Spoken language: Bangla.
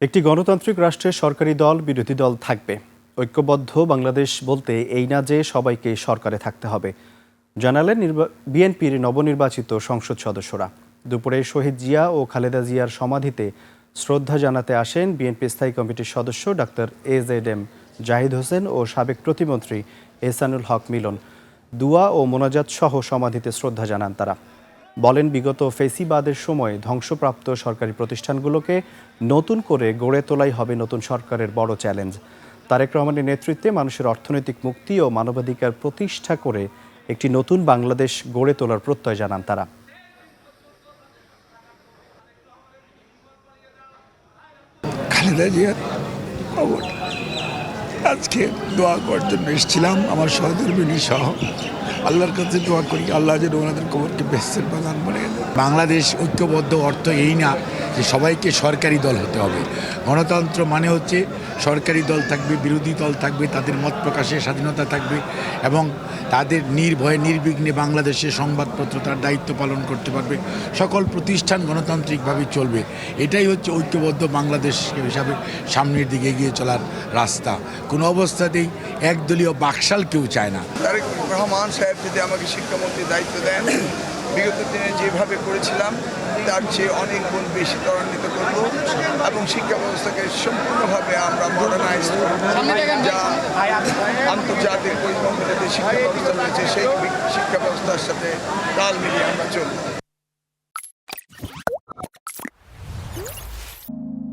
একটি গণতান্ত্রিক রাষ্ট্রে সরকারি দল বিরোধী দল থাকবে। ঐক্যবদ্ধ বাংলাদেশ বলতে এই না যে সবাইকে সরকারে থাকতে হবে, জানালেন বিএনপির নবনির্বাচিত সংসদ সদস্যরা। দুপুরে শহীদ জিয়া ও খালেদা জিয়ার সমাধিতে শ্রদ্ধা জানাতে আসেন বিএনপি স্থায়ী কমিটির সদস্য ডাক্তার AZM জাহিদ হোসেন ও সাবেক প্রতিমন্ত্রী এহসানুল হক মিলন। দুয়া ও মোনাজাত সহ সমাধিতে শ্রদ্ধা জানান তারা। বলেন, বিগত ফেসিবাদের সময় ধ্বংসপ্রাপ্ত সরকারি প্রতিষ্ঠানগুলোকে নতুন করে গড়ে তোলাই হবে নতুন সরকারের বড় চ্যালেঞ্জ। তারেক রহমানের নেতৃত্বে মানুষের অর্থনৈতিক মুক্তি ও মানবাধিকার প্রতিষ্ঠা করে একটি নতুন বাংলাদেশ গড়ে তোলার প্রত্যয় জানান তারা। খালেদা জিয়ার খবর আজকে দোয়া করার জন্য এসেছিলাম, আমার সহধর্মিনী সহ। আল্লাহর কাছে দোয়া করি আল্লাহ যেন ওনাদের খবরকে বেহেশতের বাগান বানিয়ে দেন। বাংলাদেশ ঐক্যবদ্ধ অর্থ এই না যে সবাইকে সরকারি দল হতে হবে। গণতন্ত্র মানে হচ্ছে সরকারি দল থাকবে, বিরোধী দল থাকবে, তাদের মত প্রকাশের স্বাধীনতা থাকবে এবং তাদের নির্ভয়ে নির্বিঘ্নে বাংলাদেশের সংবাদপত্র তার দায়িত্ব পালন করতে পারবে। সকল প্রতিষ্ঠান গণতান্ত্রিকভাবে চলবে। এটাই হচ্ছে ঐক্যবদ্ধ বাংলাদেশ হিসাবে সামনের দিকে এগিয়ে চলার রাস্তা। কোনো অবস্থাতেই একদলীয় বাকশাল কেউ চায় না। তারেক রহমান সাহেব যদি আমাকে শিক্ষামন্ত্রীর দায়িত্ব দেন, বিগত দিনে যেভাবে করেছিলাম তার চেয়ে অনেক গুণ বেশি ত্বরান্বিত করব এবং শিক্ষা ব্যবস্থাকে সম্পূর্ণভাবে আমরা মডার্নাইজ করব। যা আন্তর্জাতিক পরিমণ্ডলে যে শিক্ষা ব্যবস্থা রয়েছে সেই শিক্ষা ব্যবস্থার সাথে তাল মিলিয়ে আমরা চলব।